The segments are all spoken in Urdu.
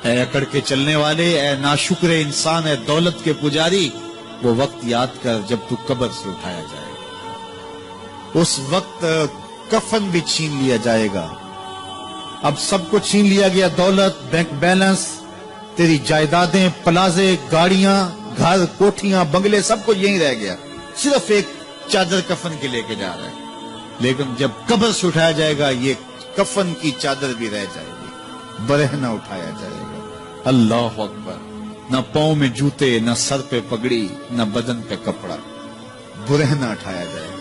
اے اکڑ کے چلنے والے، اے ناشکر انسان، اے دولت کے پجاری، وہ وقت یاد کر جب تو قبر سے اٹھایا جائے گا۔ اس وقت کفن بھی چھین لیا جائے گا۔ اب سب کو چھین لیا گیا، دولت، بینک بیلنس، تیری جائیدادیں، پلازے، گاڑیاں، گھر، کوٹھیاں، بنگلے، سب کو یہی رہ گیا، صرف ایک چادر کفن کے لے کے جا رہا ہے۔ لیکن جب قبر سے اٹھایا جائے گا، یہ کفن کی چادر بھی رہ جائے گی، برہنہ اٹھایا جائے گا۔ اللہ اکبر! نہ پاؤں میں جوتے، نہ سر پہ پگڑی، نہ بدن پہ کپڑا، برہنہ اٹھایا جائے گا۔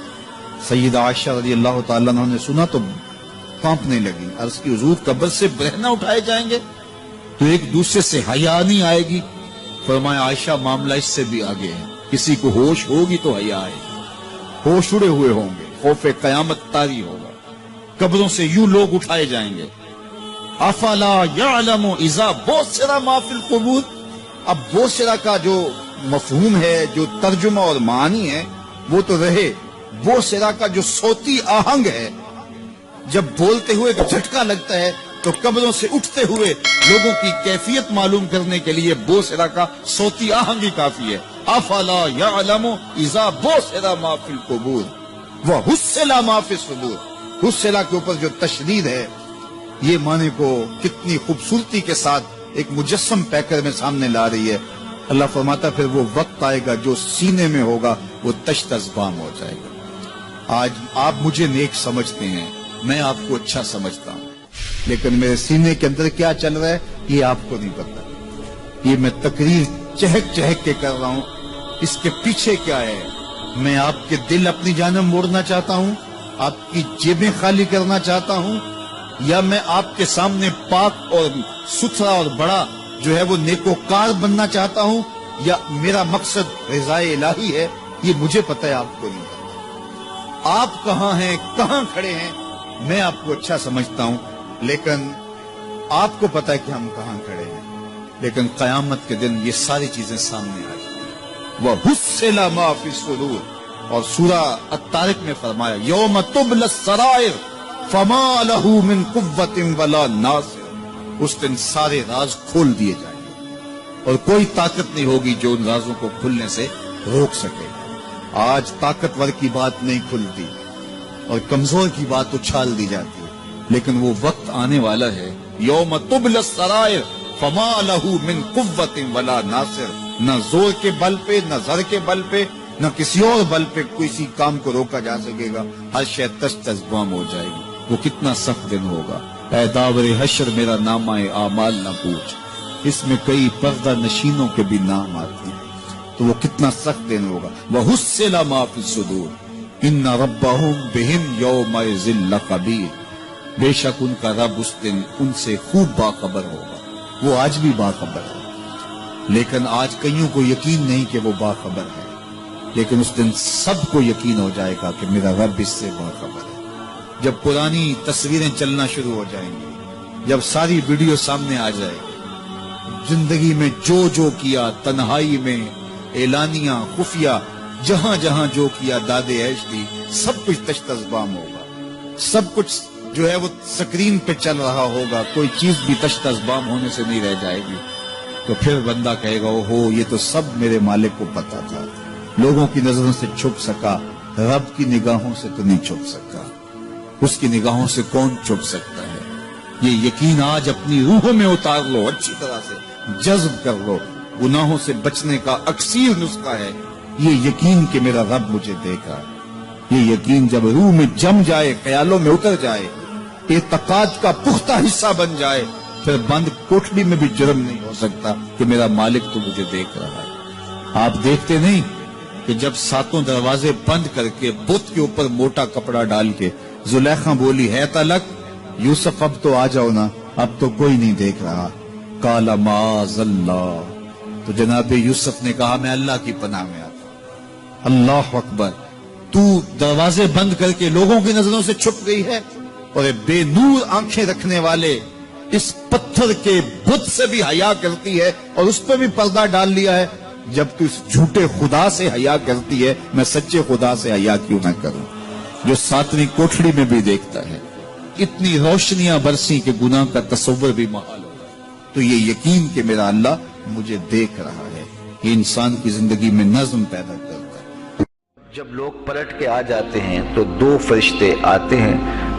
سیدہ عائشہ رضی اللہ تعالیٰ عنہ نے سنا تو کانپنے لگی، عرض کی حضور قبر سے برہنہ اٹھائے جائیں گے تو ایک دوسرے سے حیا نہیں آئے گی؟ فرمایا عائشہ معاملہ اس سے بھی آگے ہے، کسی کو ہوش ہوگی تو حیا آئے گی، ہوش اڑے ہوئے ہوں گے، خوف قیامت طاری ہوگا، قبروں سے یوں لوگ اٹھائے جائیں گے۔ افلا یعلم اذا بوسر ما فی القبور، اب بوسرا کا جو مفہوم ہے، جو ترجمہ اور معنی ہے وہ تو رہے، بوسرا کا جو صوتی آہنگ ہے، جب بولتے ہوئے جھٹکا لگتا ہے تو قبروں سے اٹھتے ہوئے لوگوں کی کیفیت معلوم کرنے کے لیے بوسرا کا صوتی آہنگ ہی کافی ہے۔ افلا یعلم اذا بوسر ما فی القبور وحصل ما فی الصدور، حصلہ کے اوپر جو تشدید ہے، یہ معنی کو کتنی خوبصورتی کے ساتھ ایک مجسم پیکر میں سامنے لا رہی ہے۔ اللہ فرماتا پھر وہ وقت آئے گا جو سینے میں ہوگا وہ تشت ازبام ہو جائے گا۔ آج آپ مجھے نیک سمجھتے ہیں، میں آپ کو اچھا سمجھتا ہوں، لیکن میرے سینے کے اندر کیا چل رہا ہے یہ آپ کو نہیں پتا۔ یہ میں تقریر چہک چہک کے کر رہا ہوں، اس کے پیچھے کیا ہے؟ میں آپ کے دل اپنی جانب موڑنا چاہتا ہوں، آپ کی جیبیں خالی کرنا چاہتا ہوں، یا میں آپ کے سامنے پاک اور ستھرا اور بڑا جو ہے وہ نیکوکار بننا چاہتا ہوں، یا میرا مقصد رضائے الہی ہے؟ یہ مجھے پتہ ہے، آپ کو نہیں پتا۔ آپ کہاں ہیں، کہاں کھڑے ہیں، میں آپ کو اچھا سمجھتا ہوں، لیکن آپ کو پتا ہے کہ ہم کہاں کھڑے ہیں۔ لیکن قیامت کے دن یہ ساری چیزیں سامنے آ جائیں گی۔ وَحُصِّلَ مَا فِي الصُّدُورِ، اور سورہ الطارق میں فرمایا یوم تبلی السرائر فما لہ من قوۃ ولا ناصر، اس دن سارے راز کھول دیے جائیں گے اور کوئی طاقت نہیں ہوگی جو ان رازوں کو کھلنے سے روک سکے۔ آج طاقتور کی بات نہیں کھلتی اور کمزور کی بات اچھال دی جاتی ہے، لیکن وہ وقت آنے والا ہے یوم تبلی السرائر فما لہ من قوۃ ولا ناصر، نہ زور کے بل پہ، نہ زر کے بل پہ، نہ کسی اور بل پہ کسی کام کو روکا جا سکے گا، ہر شے تشت ازبام ہو جائے گی۔ وہ کتنا سخت دن ہوگا۔ اے داور حشر میرا نامہ اعمال نہ پوچھ، اس میں کئی پردہ نشینوں کے بھی نام آتے ہیں، تو وہ کتنا سخت دن ہوگا۔ وَحُصِّلَ مَا فِي الصُّدُورِ إِنَّ رَبَّهُمْ بِهِمْ يَوْمَئِذٍ لَخَبِيرٌ، بے شک ان کا رب اس دن ان سے خوب باخبر ہوگا۔ وہ آج بھی باخبر ہے، لیکن آج کئیوں کو یقین نہیں کہ وہ باخبر ہے، لیکن اس دن سب کو یقین ہو جائے گا کہ میرا رب اس سے باخبر ہے۔ جب پرانی تصویریں چلنا شروع ہو جائیں گی، جب ساری ویڈیو سامنے آ جائے گی، زندگی میں جو جو کیا، تنہائی میں، اعلانیہ، خفیہ، جہاں جہاں جو کیا، داد عیش دی، سب کچھ تشت ازبام ہوگا، سب کچھ جو ہے وہ سکرین پہ چل رہا ہوگا، کوئی چیز بھی تشت ازبام ہونے سے نہیں رہ جائے گی۔ تو پھر بندہ کہے گا اوہو یہ تو سب میرے مالک کو پتا تھا، لوگوں کی نظروں سے چھپ سکا، رب کی نگاہوں سے تو نہیں چھپ سکا، اس کی نگاہوں سے کون چھپ سکتا ہے؟ یہ یقین آج اپنی روحوں میں اتار لو، اچھی طرح سے جذب کر لو۔ گناہوں سے بچنے کا اکثیر نسخہ ہے یہ یقین کہ میرا رب مجھے دیکھ رہا ہے۔ یہ یقین جب روح میں جم جائے، خیالوں میں اتر جائے، اعتقاد کا پختہ حصہ بن جائے، پھر بند کوٹھڑی میں بھی جرم نہیں ہو سکتا کہ میرا مالک تو مجھے دیکھ رہا ہے۔ آپ دیکھتے نہیں کہ جب ساتوں دروازے بند کر کے بت کے اوپر موٹا کپڑا ڈال کے زلیخا بولی ہے تلک یوسف اب تو آ جاؤ نا، اب تو کوئی نہیں دیکھ رہا، قال معاذ اللہ، تو جناب یوسف نے کہا میں اللہ کی پناہ میں آتا ہوں۔ اللہ اکبر، تو دروازے بند کر کے لوگوں کی نظروں سے چھپ گئی ہے، اور بے نور آنکھیں رکھنے والے اس پتھر کے بت سے بھی حیا کرتی ہے اور اس پہ بھی پردہ ڈال لیا ہے۔ جب تو اس جھوٹے خدا سے حیا کرتی ہے، میں سچے خدا سے حیا کیوں نہ کروں جو ساتویں کوٹھڑی میں بھی دیکھتا ہے۔ اتنی روشنیاں برسی کہ گناہ کا تصور بھی محال ہو گیا۔ تو یہ یقین کہ میرا اللہ مجھے دیکھ رہا ہے، یہ انسان کی زندگی میں نظم پیدا کرتا ہے۔ جب لوگ پلٹ کے آ جاتے ہیں تو دو فرشتے آتے ہیں،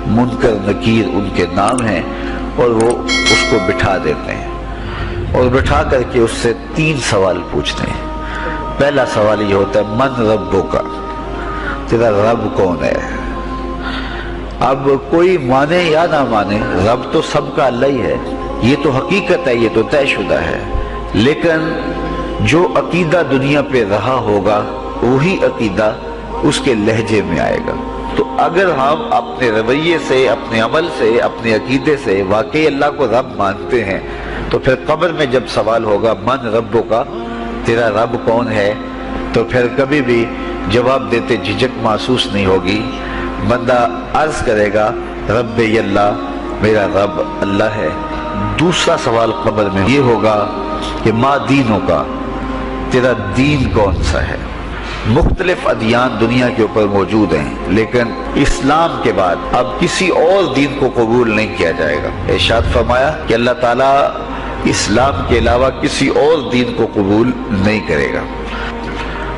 منکر نکیر ان کے نام ہیں، اور وہ اس کو بٹھا دیتے ہیں اور بٹھا کر کے اس سے 3 سوال پوچھتے ہیں۔ پہلا سوال یہ ہوتا ہے من ربک، تیرا رب کون ہے؟ اب کوئی مانے یا نہ مانے، رب تو سب کا اللہ ہی ہے، یہ تو حقیقت ہے، یہ تو طے شدہ ہے، لیکن جو عقیدہ دنیا پہ رہا ہوگا وہی عقیدہ اس کے لہجے میں آئے گا۔ تو اگر ہم اپنے رویے سے، اپنے عمل سے، اپنے عقیدے سے واقعی اللہ کو رب مانتے ہیں تو پھر قبر میں جب سوال ہوگا من ربک، تیرا رب کون ہے، تو پھر کبھی بھی جواب دیتے جھجک محسوس نہیں ہوگی۔ بندہ عرض کرے گا رب اللہ، میرا رب اللہ ہے۔ دوسرا سوال قبر میں یہ ہوگا کہ ما دینوں کا، تیرا دین کون سا ہے؟ مختلف ادیان دنیا کے اوپر موجود ہیں، لیکن اسلام کے بعد اب کسی اور دین کو قبول نہیں کیا جائے گا۔ ارشاد فرمایا کہ اللہ تعالیٰ اسلام کے علاوہ کسی اور دین کو قبول نہیں کرے گا۔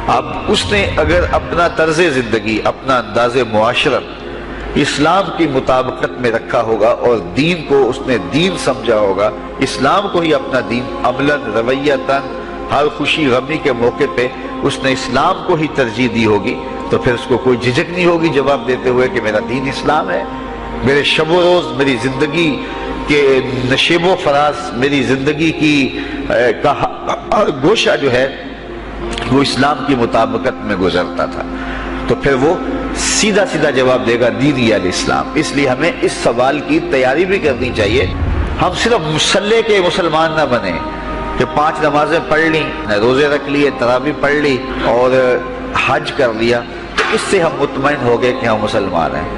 اب اس نے اگر اپنا طرز زندگی، اپنا انداز معاشرت اسلام کی مطابقت میں رکھا ہوگا اور دین کو اس نے دین سمجھا ہوگا، اسلام کو ہی اپنا دین، عملاً رویتاً ہر خوشی غمی کے موقع پہ اس نے اسلام کو ہی ترجیح دی ہوگی، تو پھر اس کو کوئی جھجک نہیں ہوگی جواب دیتے ہوئے کہ میرا دین اسلام ہے۔ میرے شب و روز، میری زندگی کے نشیب و فراز، میری زندگی کی گوشہ جو ہے وہ اسلام کی مطابقت میں گزرتا تھا، تو پھر وہ سیدھا سیدھا جواب دے گا دینی الاسلام۔ اس لیے ہمیں اس سوال کی تیاری بھی کرنی چاہیے۔ ہم صرف مسلح کے مسلمان نہ بنیں کہ 5 نمازیں پڑھ لی، روزے رکھ لیے، تراویح پڑھ لی اور حج کر لیا، تو اس سے ہم مطمئن ہو گئے کہ ہم مسلمان ہیں۔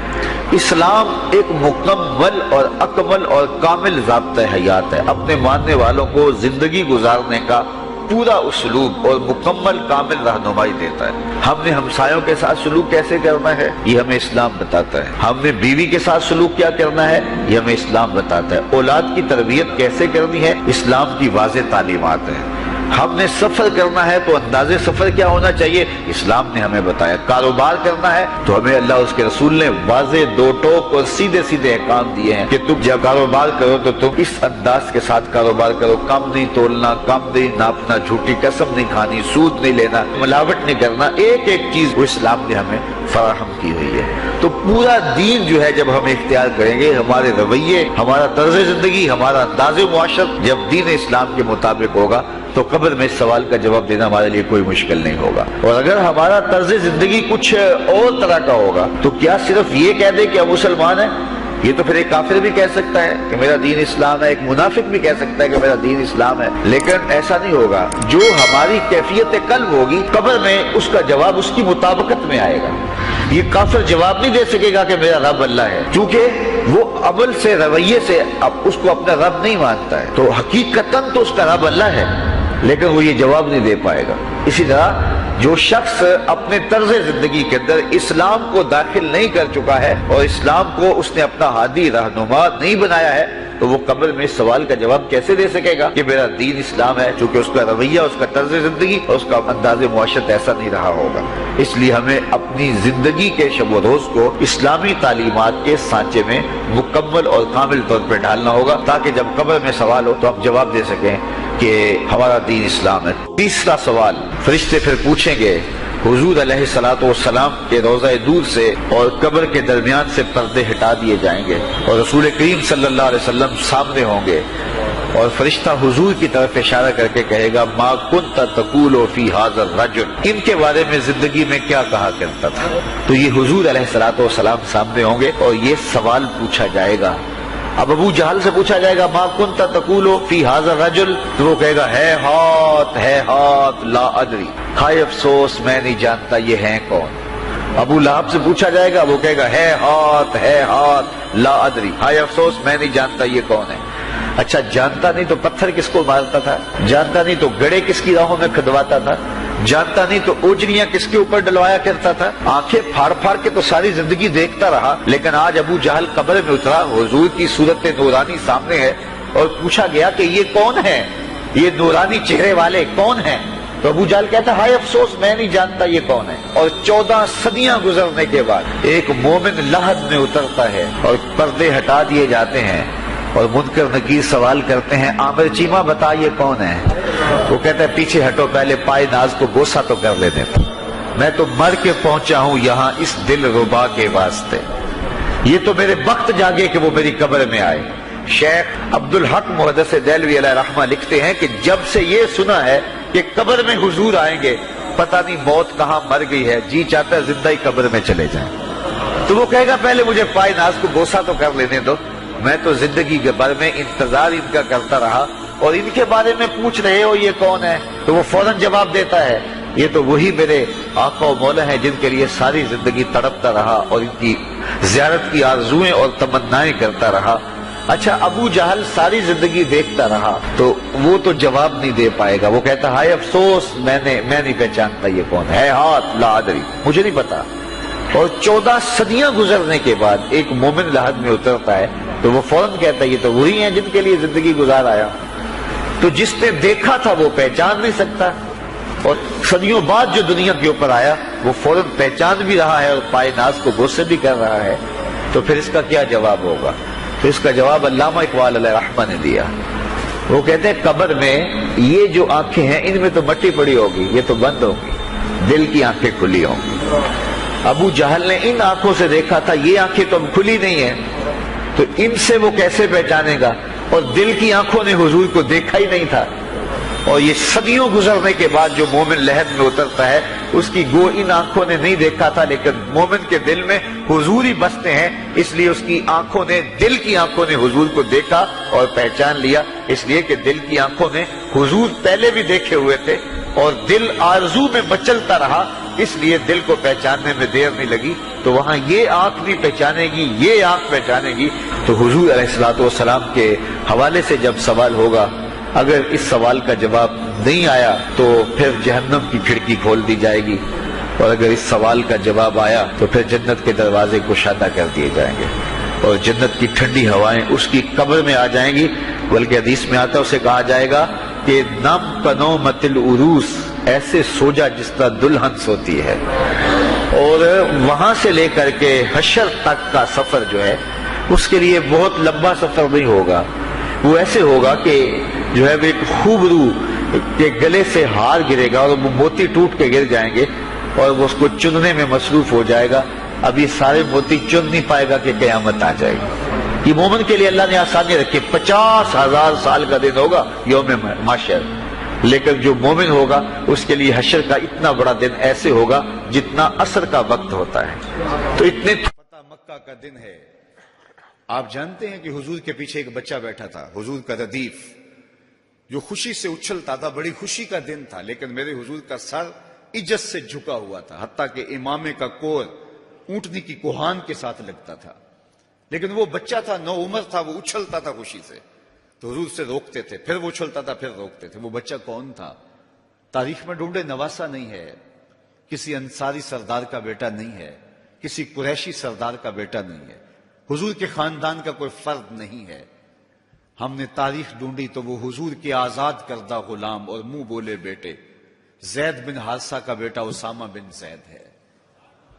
اسلام ایک مکمل اور اکمل اور کامل ضابطہ حیات ہے، اپنے ماننے والوں کو زندگی گزارنے کا پورا اسلوب اور مکمل کامل رہنمائی دیتا ہے۔ ہم نے ہمسایوں کے ساتھ سلوک کیسے کرنا ہے یہ ہمیں اسلام بتاتا ہے، ہم نے بیوی کے ساتھ سلوک کیا کرنا ہے یہ ہمیں اسلام بتاتا ہے، اولاد کی تربیت کیسے کرنی ہے اسلام کی واضح تعلیمات ہیں۔ ہم نے سفر کرنا ہے تو انداز سفر کیا ہونا چاہیے اسلام نے ہمیں بتایا۔ کاروبار کرنا ہے تو ہمیں اللہ اس کے رسول نے واضح 2 ٹوک اور سیدھے سیدھے احکام دیے ہیں کہ تم جب کاروبار کرو تو تم اس انداز کے ساتھ کاروبار کرو، کم نہیں تولنا، کم نہیں ناپنا، جھوٹی قسم نہیں کھانی، سود نہیں لینا، ملاوٹ نہیں کرنا، ایک ایک چیز وہ اسلام نے ہمیں فراہم کی ہوئی ہے۔ تو پورا دین جو ہے جب ہم اختیار کریں گے، ہمارے رویے، ہمارا طرز زندگی، ہمارا انداز معاشرت جب دین اسلام کے مطابق ہوگا تو قبر میں اس سوال کا جواب دینا ہمارے لیے کوئی مشکل نہیں ہوگا۔ اور اگر ہمارا طرز زندگی کچھ اور طرح کا ہوگا تو کیا صرف یہ کہہ دے کہ ہم مسلمان ہیں؟ یہ تو پھر ایک کافر بھی کہہ سکتا ہے کہ میرا دین اسلام ہے، ایک منافق بھی کہہ سکتا ہے کہ میرا دین اسلام ہے، لیکن ایسا نہیں ہوگا۔ جو ہماری کیفیت قلب ہوگی قبر میں اس کا جواب اس کی مطابقت میں آئے گا۔ یہ کافر جواب نہیں دے سکے گا کہ میرا رب اللہ ہے، کیونکہ وہ عمل سے، رویے سے اب اس کو اپنا رب نہیں مانتا ہے، تو حقیقتاً تو اس کا رب اللہ ہے، لیکن وہ یہ جواب نہیں دے پائے گا۔ اسی طرح جو شخص اپنے طرز زندگی کے اندر اسلام کو داخل نہیں کر چکا ہے اور اسلام کو اس نے اپنا ہادی رہنما نہیں بنایا ہے، تو وہ قبر میں اس سوال کا جواب کیسے دے سکے گا کہ میرا دین اسلام ہے، چونکہ اس کا رویہ، اس کا طرز زندگی اور اس کا انداز معاشرت ایسا نہیں رہا ہوگا۔ اس لیے ہمیں اپنی زندگی کے شب و روز کو اسلامی تعلیمات کے سانچے میں مکمل اور کامل طور پر ڈھالنا ہوگا، تاکہ جب قبر میں سوال ہو تو ہم جواب دے سکیں کہ ہمارا دین اسلام ہے۔ تیسرا سوال فرشتے پھر پوچھیں گے، حضور علیہ الصلوۃ والسلام کے روضہ دور سے اور قبر کے درمیان سے پردے ہٹا دیے جائیں گے اور رسول کریم صلی اللہ علیہ وسلم سامنے ہوں گے، اور فرشتہ حضور کی طرف اشارہ کر کے کہے گا ما کنت تقول فی ھذا الرجل، ان کے بارے میں زندگی میں کیا کہا کرتا تھا۔ تو یہ حضور علیہ الصلوۃ والسلام سامنے ہوں گے اور یہ سوال پوچھا جائے گا۔ اب ابو جہل سے پوچھا جائے گا ما کنت تقول فی ھذا الرجل، تو وہ کہے گا ہے ہاتھ لا ادری، ہائے افسوس میں نہیں جانتا یہ ہیں کون۔ ابو لہب سے پوچھا جائے گا، وہ کہے گا ہے ہاتھ لا ادری، ہائے افسوس میں نہیں جانتا یہ کون ہے۔ اچھا جانتا نہیں تو پتھر کس کو مارتا تھا، جانتا نہیں تو گڑے کس کی راہوں میں کھدواتا تھا، جانتا نہیں تو اوجریاں کس کے اوپر ڈلوایا کرتا تھا، آنکھیں پھاڑ پھاڑ کے تو ساری زندگی دیکھتا رہا، لیکن آج ابو جہل قبر میں اترا، حضور کی صورت نورانی سامنے ہے، اور پوچھا گیا کہ یہ کون ہے، یہ نورانی چہرے والے کون ہیں؟ تو ابو جہل کہتا ہائے افسوس میں نہیں جانتا یہ کون ہے۔ اور 14 صدیاں گزرنے کے بعد ایک مومن لحد میں اترتا ہے اور پردے ہٹا دیے جاتے ہیں اور منکر نکیر سوال کرتے ہیں عامر چیمہ بتا یہ کون ہے؟ وہ کہتا ہے پیچھے ہٹو، پہلے پائے ناز کو بوسہ تو کر لینے دو، میں تو مر کے پہنچا ہوں یہاں اس دل ربا کے واسطے، یہ تو میرے وقت جاگے کہ وہ میری قبر میں آئے۔ شیخ عبدالحق محدث دہلوی علیہ رحمہ لکھتے ہیں کہ جب سے یہ سنا ہے کہ قبر میں حضور آئیں گے، پتہ نہیں موت کہاں مر گئی ہے، جی چاہتا ہے زندہ ہی قبر میں چلے جائیں۔ تو وہ کہے گا پہلے مجھے پائے ناز کو بوسہ تو کر لینے دو، میں تو زندگی کے بھر میں انتظار ان کا کرتا رہا اور ان کے بارے میں پوچھ رہے ہو یہ کون ہے؟ تو وہ فوراً جواب دیتا ہے یہ تو وہی میرے آقا و مولا ہیں جن کے لیے ساری زندگی تڑپتا رہا اور ان کی زیارت کی آرزوئیں اور تمنائیں کرتا رہا۔ اچھا ابو جہل ساری زندگی دیکھتا رہا تو وہ تو جواب نہیں دے پائے گا، وہ کہتا ہائے افسوس میں نہیں پہچانتا یہ کون ہے، ہاتھ لا ادری مجھے نہیں پتا۔ اور 14 صدیاں گزرنے کے بعد ایک مومن لحد میں اترتا ہے تو وہ فوراً کہتا ہے یہ تو وہی ہیں جن کے لیے زندگی گزار آیا۔ تو جس نے دیکھا تھا وہ پہچان نہیں سکتا، اور صدیوں بعد جو دنیا کے اوپر آیا وہ فوراً پہچان بھی رہا ہے اور پائے ناز کو بوسے بھی کر رہا ہے، تو پھر اس کا کیا جواب ہوگا؟ تو اس کا جواب علامہ اقبال علیہ رحمہ نے دیا۔ وہ کہتے ہیں قبر میں یہ جو آنکھیں ہیں ان میں تو مٹی پڑی ہوگی، یہ تو بند ہوگی، دل کی آنکھیں کھلی ہوں گی۔ ابو جہل نے ان آنکھوں سے دیکھا تھا، یہ آنکھیں تو کھلی نہیں ہیں، تو ان سے وہ کیسے پہچانے گا؟ اور دل کی آنکھوں نے حضور کو دیکھا ہی نہیں تھا۔ اور یہ صدیوں گزرنے کے بعد جو مومن لحد میں اترتا ہے اس کی گو ان آنکھوں نے نہیں دیکھا تھا، لیکن مومن کے دل میں حضور ہی بستے ہیں، اس لیے اس کی آنکھوں نے، دل کی آنکھوں نے حضور کو دیکھا اور پہچان لیا، اس لیے کہ دل کی آنکھوں نے حضور پہلے بھی دیکھے ہوئے تھے اور دل آرزو میں مچلتا رہا، اس لیے دل کو پہچاننے میں دیر نہیں لگی۔ تو وہاں یہ آنکھ نہیں پہچانے گی، یہ آنکھ پہچانے گی۔ تو حضور علیہ الصلوۃ والسلام کے حوالے سے جب سوال ہوگا، اگر اس سوال کا جواب نہیں آیا تو پھر جہنم کی کھڑکی کھول دی جائے گی، اور اگر اس سوال کا جواب آیا تو پھر جنت کے دروازے کشادہ کر دیے جائیں گے اور جنت کی ٹھنڈی ہوائیں اس کی قبر میں آ جائیں گی۔ بلکہ حدیث میں آتا ہے اسے کہا جائے گا کہ نم کنومت العروس، ایسے سو جا جس طرح دلہن سوتی ہے۔ اور وہاں سے لے کر کے حشر تک کا سفر جو ہے اس کے لیے بہت لمبا سفر نہیں ہوگا، وہ ایسے ہوگا کہ جو ہے وہ ایک خوبرو کے گلے سے ہار گرے گا اور وہ موتی ٹوٹ کے گر جائیں گے اور وہ اس کو چننے میں مصروف ہو جائے گا۔ اب یہ سارے موتی چن نہیں پائے گا کہ قیامت آ جائے گی۔ یہ مومن کے لیے اللہ نے آسانی رکھی، 50,000 سال کا دن ہوگا یوم محشر، لیکن جو مومن ہوگا اس کے لیے حشر کا اتنا بڑا دن ایسے ہوگا جتنا عصر کا وقت ہوتا ہے۔ تو اتنے فتح مکہ کا دن ہے۔ آپ جانتے ہیں کہ حضور کے پیچھے ایک بچہ بیٹھا تھا، حضور کا ردیف، جو خوشی سے اچھلتا تھا، بڑی خوشی کا دن تھا، لیکن میرے حضور کا سر عجز سے جھکا ہوا تھا، حتیٰ کہ امامے کا کور اونٹنی کی کوہان کے ساتھ لگتا تھا، لیکن وہ بچہ تھا، نو عمر تھا، وہ اچھلتا تھا خوشی سے، تو حضور سے روکتے تھے، پھر وہ اچھلتا تھا، پھر روکتے تھے۔ وہ بچہ کون تھا؟ تاریخ میں ڈھونڈے، نواسا نہیں ہے، کسی انصاری سردار کا بیٹا نہیں ہے، کسی قریشی سردار کا بیٹا نہیں ہے، حضور کے خاندان کا کوئی فرد نہیں ہے۔ ہم نے تاریخ ڈھونڈی تو وہ حضور کے آزاد کردہ غلام اور منہ بولے بیٹے زید بن حارثہ کا بیٹا اسامہ بن زید ہے۔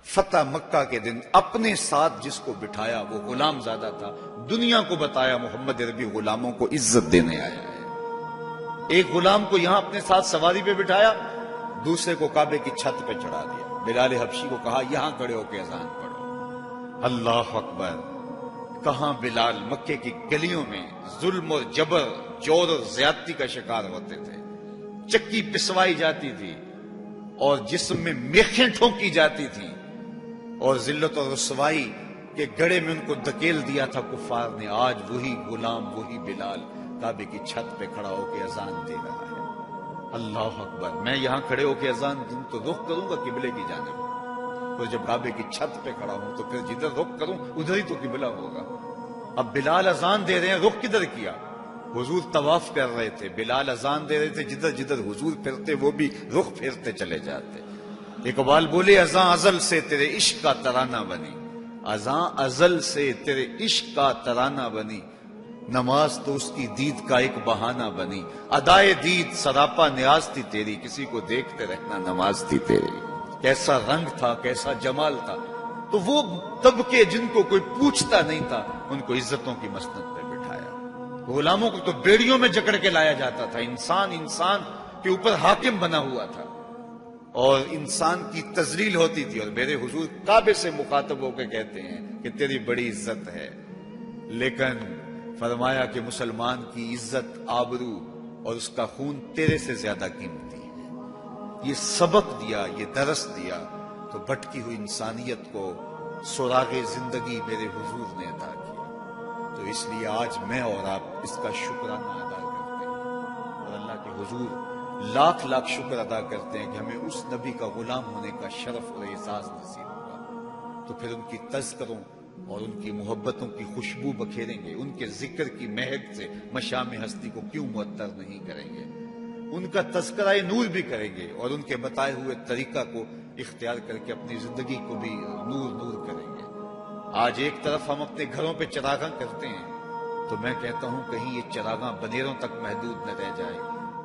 فتح مکہ کے دن اپنے ساتھ جس کو بٹھایا وہ غلام زادہ تھا، دنیا کو بتایا محمد عربی غلاموں کو عزت دینے آیا ہے۔ ایک غلام کو یہاں اپنے ساتھ سواری پہ بٹھایا، دوسرے کو کعبے کی چھت پہ چڑھا دیا، بلال حبشی کو کہا یہاں کھڑے ہو کے اذان پڑھو۔ اللہ اکبر! کہاں بلال مکے کی گلیوں میں ظلم اور جبر، جور اور زیادتی کا شکار ہوتے تھے، چکی پسوائی جاتی تھی اور جسم میں میخیں ٹھونکی جاتی تھی، اور ذلت اور رسوائی کے گڑھے میں ان کو دھکیل دیا تھا کفار نے۔ آج وہی غلام، وہی بلال کعبے کی چھت پہ کھڑا ہو کے اذان دے رہا ہے۔ اللہ اکبر! میں یہاں کھڑے ہو کے اذان دوں تو رخ کروں گا قبلے کی جانب، اور جب کعبے کی چھت پہ کھڑا ہوں تو پھر جدھر رخ کروں ادھر ہی تو قبلہ ہوگا۔ اب بلال اذان دے رہے ہیں، رخ کدھر کیا؟ حضور طواف کر رہے تھے، بلال اذان دے رہے تھے، جدھر جدھر حضور پھرتے وہ بھی رخ پھرتے چلے جاتے۔ اقبال بولے اذان ازل سے تیرے عشق کا ترانہ بنی، اذان ازل سے تیرے عشق کا ترانہ بنی، نماز تو اس کی دید کا ایک بہانہ بنی، ادائے دید سراپا نیاز تھی تیری، کسی کو دیکھتے رہنا نماز تھی تیری۔ کیسا رنگ تھا، کیسا جمال تھا، تو وہ طبقے جن کو کوئی پوچھتا نہیں تھا ان کو عزتوں کی مسند پہ بٹھایا۔ غلاموں کو تو بیڑیوں میں جکڑ کے لایا جاتا تھا، انسان انسان کے اوپر حاکم بنا ہوا تھا اور انسان کی تذلیل ہوتی تھی، اور میرے حضور کعبے سے مخاطب ہو کے کہتے ہیں کہ تیری بڑی عزت ہے، لیکن فرمایا کہ مسلمان کی عزت، آبرو اور اس کا خون تیرے سے زیادہ قیمتی ہے۔ یہ سبق دیا، یہ درس دیا تو بھٹکی ہوئی انسانیت کو سراغ زندگی میرے حضور نے عطا کیا۔ تو اس لیے آج میں اور آپ اس کا شکرانہ ادا کرتے ہیں اور اللہ کے حضور لاکھ لاکھ شکر ادا کرتے ہیں کہ ہمیں اس نبی کا غلام ہونے کا شرف اور اعزاز نصیب ہوا۔ تو پھر ان کی تذکروں اور ان کی محبتوں کی خوشبو بکھیریں گے، ان کے ذکر کی مہک سے مشام ہستی کو کیوں معطر نہیں کریں گے، ان کا تذکرہ نور بھی کریں گے اور ان کے بتائے ہوئے طریقہ کو اختیار کر کے اپنی زندگی کو بھی نور نور کریں گے۔ آج ایک طرف ہم اپنے گھروں پہ چراغاں کرتے ہیں تو میں کہتا ہوں کہیں یہ چراغاں بنیروں تک محدود نہ رہ جائے،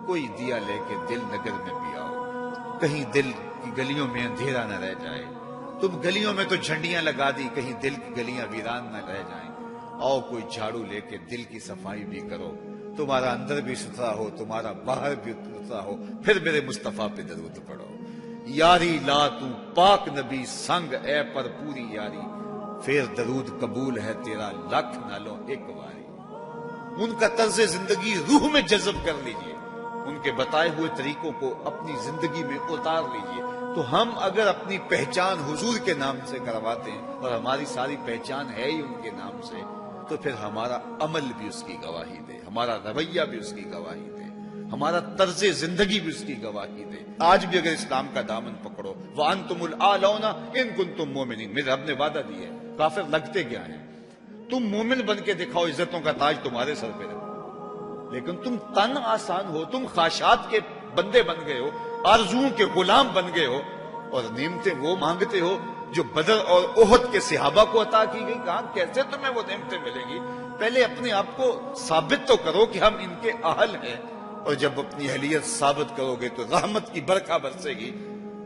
کوئی دیا لے کے دل نگر میں بھی آؤ، کہیں دل کی گلیوں میں اندھیرا نہ رہ جائے۔ تم گلیوں میں تو جھنڈیاں لگا دی، کہیں دل کی گلیاں ویران نہ رہ جائیں۔ آؤ کوئی جھاڑو لے کے دل کی صفائی بھی کرو، تمہارا اندر بھی ستھرا ہو، تمہارا باہر بھی ستھرا ہو، پھر میرے مصطفیٰ پہ درود پڑھو۔ یاری لا تو پاک نبی سنگ اے پر پوری یاری، پھر درود قبول ہے تیرا لکھ نالوں ایک واری۔ ان کا طرز زندگی روح میں جذب کر لیجئے، ان کے بتائے ہوئے طریقوں کو اپنی زندگی میں اتار لیجئے۔ تو ہم اگر اپنی پہچان حضور کے نام سے کرواتے ہیں اور ہماری ساری پہچان ہے ہی ان کے نام سے، تو پھر ہمارا عمل بھی اس کی گواہی دے، ہمارا رویہ بھی اس کی گواہی دے، ہمارا طرز زندگی بھی اس کی گواہی دے۔ آج بھی اگر اسلام کا دامن پکڑو، وَأَنْتُمُ الْأَعْلَوْنَ إِن كُنْتُم مُؤْمِنِينَ، میرے رب نے وعدہ دیا ہے، کافر لگتے کیا ہیں، تم مومن بن کے دکھاؤ، عزتوں کا تاج تمہارے سر پہ رکھو، لیکن تم تن آسان ہو، تم خواہشات کے بندے بن گئے ہو، آرزوؤں کے غلام بن گئے ہو، اور نعمتیں وہ مانگتے ہو جو بدر اور احد کے صحابہ کو عطا کی گئی۔ کہاں کیسے تمہیں وہ نعمتیں ملیں گی؟ پہلے اپنے آپ کو ثابت تو کرو کہ ہم ان کے اہل ہیں، اور جب اپنی اہلیت ثابت کرو گے تو رحمت کی برکھا برسے گی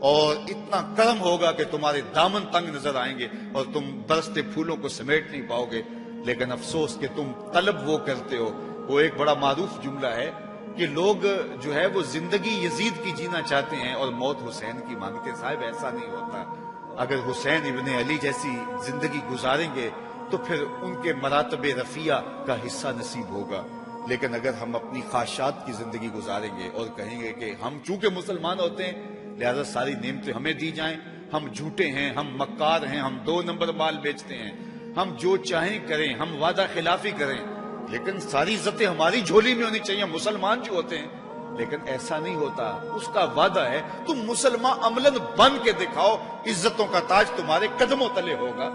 اور اتنا کرم ہوگا کہ تمہارے دامن تنگ نظر آئیں گے اور تم برستے پھولوں کو سمیٹ نہیں پاؤ گے۔ لیکن افسوس کہ تم طلب وہ کرتے ہو، وہ ایک بڑا معروف جملہ ہے کہ لوگ جو ہے وہ زندگی یزید کی جینا چاہتے ہیں اور موت حسین کی مانگتے ہیں۔ صاحب ایسا نہیں ہوتا، اگر حسین ابن علی جیسی زندگی گزاریں گے تو پھر ان کے مراتب رفیع کا حصہ نصیب ہوگا، لیکن اگر ہم اپنی خواہشات کی زندگی گزاریں گے اور کہیں گے کہ ہم چونکہ مسلمان ہوتے ہیں لہذا ساری نعمتیں ہمیں دی جائیں، ہم جھوٹے ہیں، ہم مکار ہیں، ہم 2 نمبر مال بیچتے ہیں، ہم جو چاہیں کریں، ہم وعدہ خلافی کریں، لیکن ساری عزتیں ہماری جھولی میں ہونی چاہیے، مسلمان جو ہوتے ہیں، لیکن ایسا نہیں ہوتا۔ اس کا وعدہ ہے تم مسلمان عملاً بن کے دکھاؤ، عزتوں کا تاج تمہارے قدموں تلے ہوگا۔